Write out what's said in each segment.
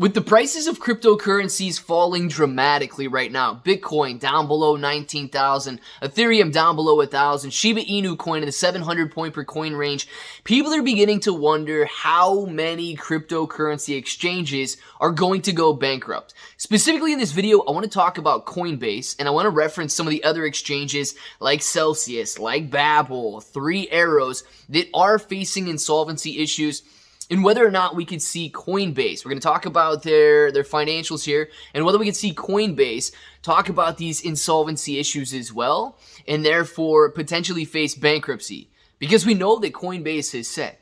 With the prices of cryptocurrencies falling dramatically right now, Bitcoin down below 19,000, Ethereum down below 1,000, Shiba Inu coin in the 700 point per coin range, people are beginning to wonder how many cryptocurrency exchanges are going to go bankrupt. Specifically in this video, I want to talk about Coinbase, and I want to reference some of the other exchanges like Celsius, like Webull, Three Arrows that are facing insolvency issues, and whether or not we could see Coinbase. We're going to talk about their financials here, and whether we could see Coinbase talk about these insolvency issues as well, and therefore potentially face bankruptcy. Because we know that Coinbase has said,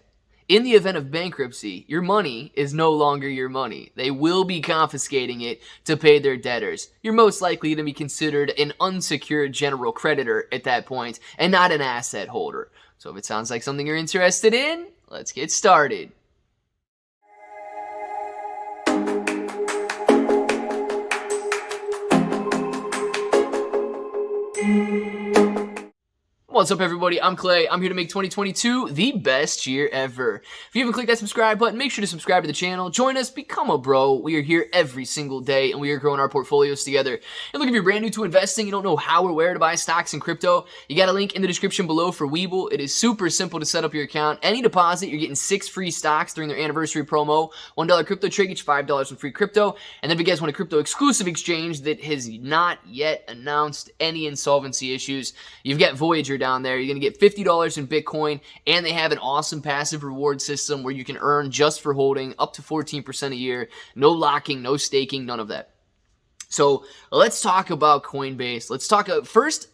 in the event of bankruptcy, your money is no longer your money. They will be confiscating it to pay their debtors. You're most likely going to be considered an unsecured general creditor at that point, and not an asset holder. So if it sounds like something you're interested in, let's get started. What's up, everybody? I'm Clay. I'm here to make 2022 the best year ever. If you haven't clicked that subscribe button, make sure to subscribe to the channel. Join us, become a bro. We are here every single day, and we are growing our portfolios together. And look, if you're brand new to investing, you don't know how or where to buy stocks in crypto, you got a link in the description below for Webull. It is super simple to set up your account. Any deposit, you're getting 6 free stocks during their anniversary promo. $1 crypto trade gets you $5 in free crypto. And then if you guys want a crypto exclusive exchange that has not yet announced any insolvency issues, you've got Voyager down there. You're going to get $50 in Bitcoin, and they have an awesome passive reward system where you can earn just for holding up to 14% a year. No locking, no staking, none of that. So let's talk about Coinbase. Let's talk first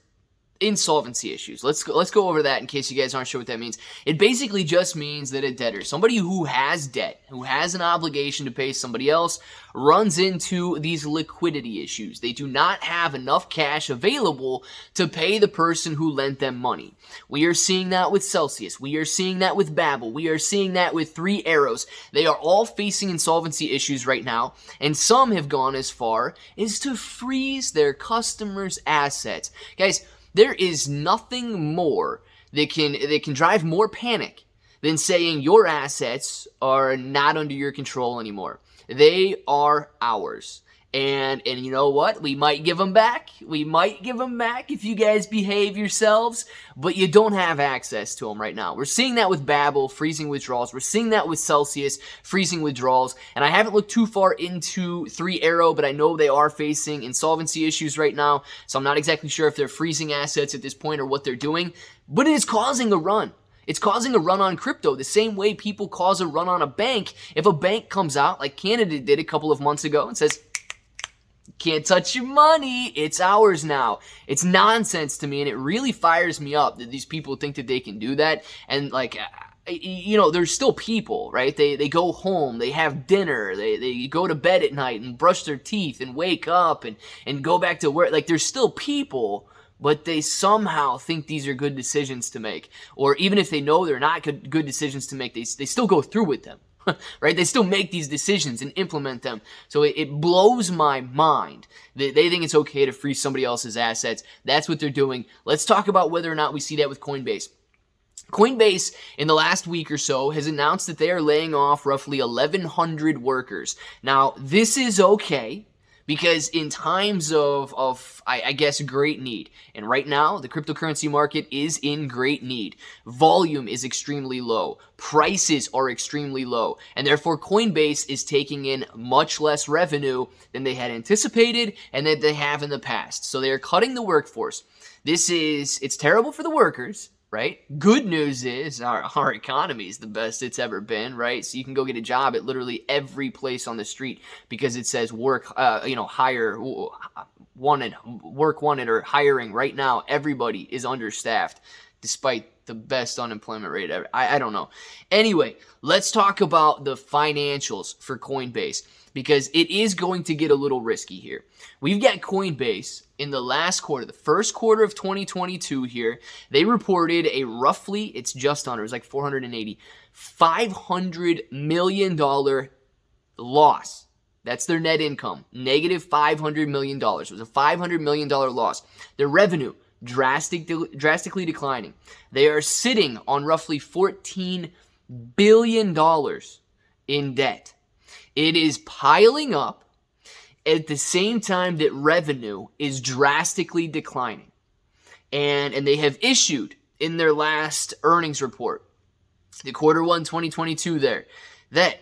insolvency issues. Let's go over that in case you guys aren't sure what that means. It basically just means that a debtor, somebody who has debt, who has an obligation to pay somebody else, runs into these liquidity issues. They do not have enough cash available to pay the person who lent them money. We are seeing that with Celsius. We are seeing that with Webull. We are seeing that with Three Arrows. They are all facing insolvency issues right now, and some have gone as far as to freeze their customers' assets. Guys, there is nothing more that can drive more panic than saying your assets are not under your control anymore. They are ours. And you know what? We might give them back. We might give them back if you guys behave yourselves, but you don't have access to them right now. We're seeing that with Webull, freezing withdrawals. We're seeing that with Celsius, freezing withdrawals. And I haven't looked too far into Three Arrow, but I know they are facing insolvency issues right now, so I'm not exactly sure if they're freezing assets at this point or what they're doing, but it is causing a run. It's causing a run on crypto the same way people cause a run on a bank. If a bank comes out, like Canada did a couple of months ago, and says, can't touch your money, it's ours now. It's nonsense to me, and it really fires me up that these people think that they can do that. And like, you know, there's still people, right? They go home, they have dinner, they go to bed at night and brush their teeth and wake up and go back to work. Like, there's still people, but they somehow think these are good decisions to make. Or even if they know they're not good decisions to make, they still go through with them. Right? They still make these decisions and implement them. So it blows my mind that they think it's okay to freeze somebody else's assets. That's what they're doing. Let's talk about whether or not we see that with Coinbase. Coinbase, in the last week or so, has announced that they are laying off roughly 1,100 workers. Now, this is okay, because in times of I guess, great need, and right now, the cryptocurrency market is in great need. Volume is extremely low. Prices are extremely low. And therefore, Coinbase is taking in much less revenue than they had anticipated and that they have in the past. So they are cutting the workforce. It's terrible for the workers, right? Good news is our economy is the best it's ever been, right? So you can go get a job at literally every place on the street because it says hire wanted, work wanted, or hiring. Right now, everybody is understaffed despite the best unemployment rate ever. I don't know. Anyway, let's talk about the financials for Coinbase, because it is going to get a little risky here. We've got Coinbase in the last quarter, the first quarter of 2022 here. They reported a roughly, it's just under, it's like $500 million loss. That's their net income, negative $500 million. It was a $500 million loss. Their revenue, drastically declining. They are sitting on roughly $14 billion in debt. It is piling up at the same time that revenue is drastically declining. And they have issued in their last earnings report, the Q1 2022 there, that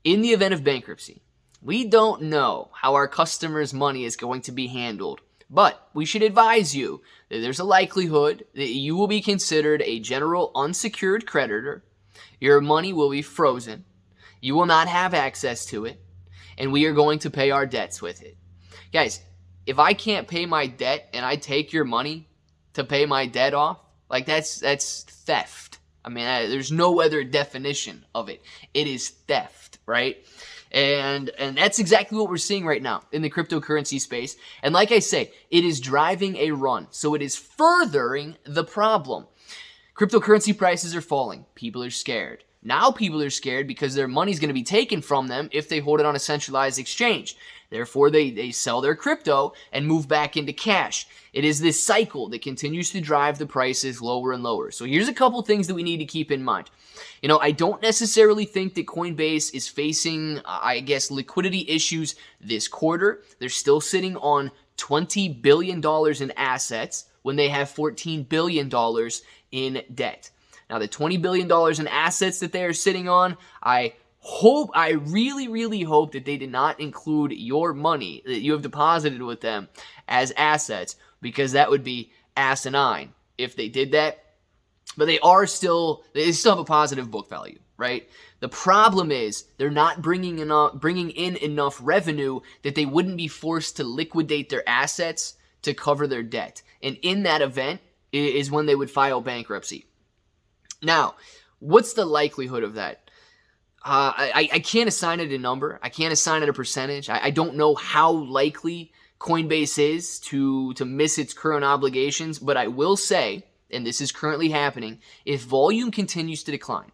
in the event of bankruptcy, we don't know how our customers' money is going to be handled, but we should advise you that there's a likelihood that you will be considered a general unsecured creditor. Your money will be frozen. You will not have access to it, and we are going to pay our debts with it. Guys, if I can't pay my debt and I take your money to pay my debt off, like that's theft. I mean, there's no other definition of it. It is theft, right? And that's exactly what we're seeing right now in the cryptocurrency space. And like I say, it is driving a run. So it is furthering the problem. Cryptocurrency prices are falling. People are scared. Now people are scared because their money's going to be taken from them if they hold it on a centralized exchange. Therefore, they sell their crypto and move back into cash. It is this cycle that continues to drive the prices lower and lower. So here's a couple things that we need to keep in mind. You know, I don't necessarily think that Coinbase is facing, liquidity issues this quarter. They're still sitting on $20 billion in assets when they have $14 billion in debt. Now, the $20 billion in assets that they are sitting on, I really, really hope that they did not include your money that you have deposited with them as assets, because that would be asinine if they did that. But they still have a positive book value, right? The problem is they're not bringing in enough revenue that they wouldn't be forced to liquidate their assets to cover their debt. And in that event is when they would file bankruptcy. Now, what's the likelihood of that? I can't assign it a number. I can't assign it a percentage. I don't know how likely Coinbase is to miss its current obligations, but I will say, and this is currently happening, if volume continues to decline,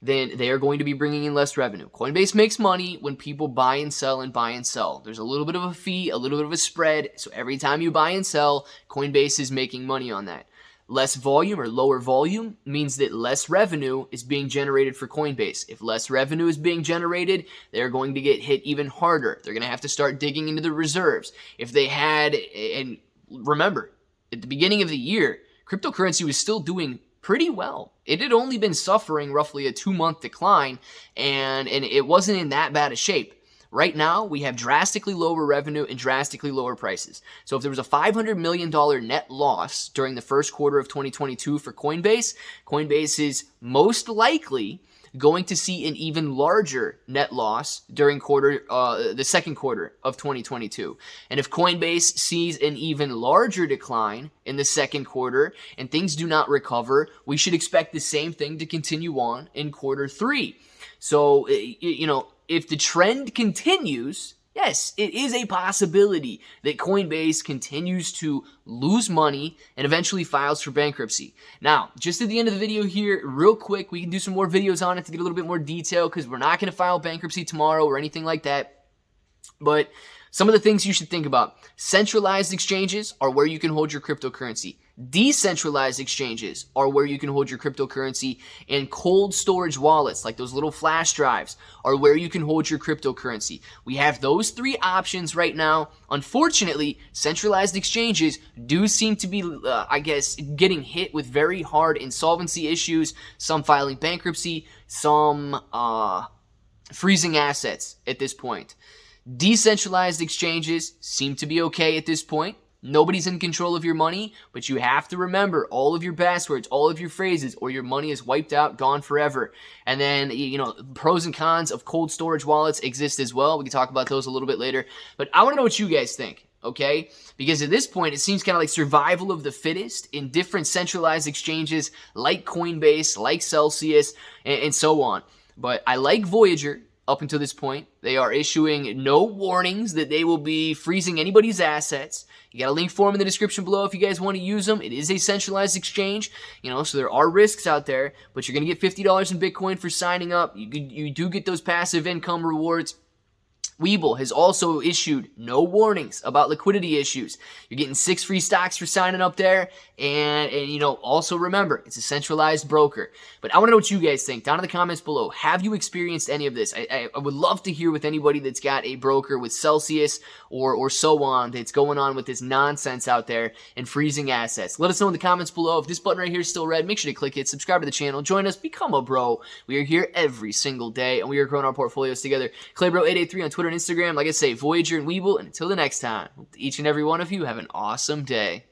then they are going to be bringing in less revenue. Coinbase makes money when people buy and sell and buy and sell. There's a little bit of a fee, a little bit of a spread, so every time you buy and sell, Coinbase is making money on that. Less volume or lower volume means that less revenue is being generated for Coinbase. If less revenue is being generated, they're going to get hit even harder. They're going to have to start digging into the reserves. If they had, and remember, at the beginning of the year, cryptocurrency was still doing pretty well. It had only been suffering roughly a 2-month decline, and it wasn't in that bad a shape. Right now, we have drastically lower revenue and drastically lower prices. So if there was a $500 million net loss during the first quarter of 2022 for Coinbase, Coinbase is most likely going to see an even larger net loss during the second quarter of 2022. And if Coinbase sees an even larger decline in the second quarter and things do not recover, we should expect the same thing to continue on in quarter 3. So, if the trend continues, yes, it is a possibility that Coinbase continues to lose money and eventually files for bankruptcy. Now, just at the end of the video here, real quick, we can do some more videos on it to get a little bit more detail, because we're not going to file bankruptcy tomorrow or anything like that. But some of the things you should think about: centralized exchanges are where you can hold your cryptocurrency. Decentralized exchanges are where you can hold your cryptocurrency, and cold storage wallets, like those little flash drives, are where you can hold your cryptocurrency. We have those 3 options right now. Unfortunately, centralized exchanges do seem to be, getting hit with very hard insolvency issues, some filing bankruptcy, some freezing assets at this point. Decentralized exchanges seem to be okay at this point. Nobody's in control of your money, but you have to remember all of your passwords, all of your phrases, or your money is wiped out, gone forever. And then, pros and cons of cold storage wallets exist as well. We can talk about those a little bit later. But I want to know what you guys think, okay? Because at this point, it seems kind of like survival of the fittest in different centralized exchanges like Coinbase, like Celsius, and so on. But I like Voyager. Up until this point, they are issuing no warnings that they will be freezing anybody's assets. You got a link for them in the description below if you guys want to use them. It is a centralized exchange, so there are risks out there, but you're going to get $50 in Bitcoin for signing up. You do get those passive income rewards. Webull has also issued no warnings about liquidity issues. You're getting 6 free stocks for signing up there. And also remember, it's a centralized broker. But I want to know what you guys think. Down in the comments below, have you experienced any of this? I would love to hear with anybody that's got a broker with Celsius or so on that's going on with this nonsense out there and freezing assets. Let us know in the comments below. If this button right here is still red, make sure to click it, subscribe to the channel, join us, become a bro. We are here every single day, and we are growing our portfolios together. ClayBro883 on Twitter and Instagram. Like I say, Voyager and Webull. And until the next time, each and every one of you have an awesome day.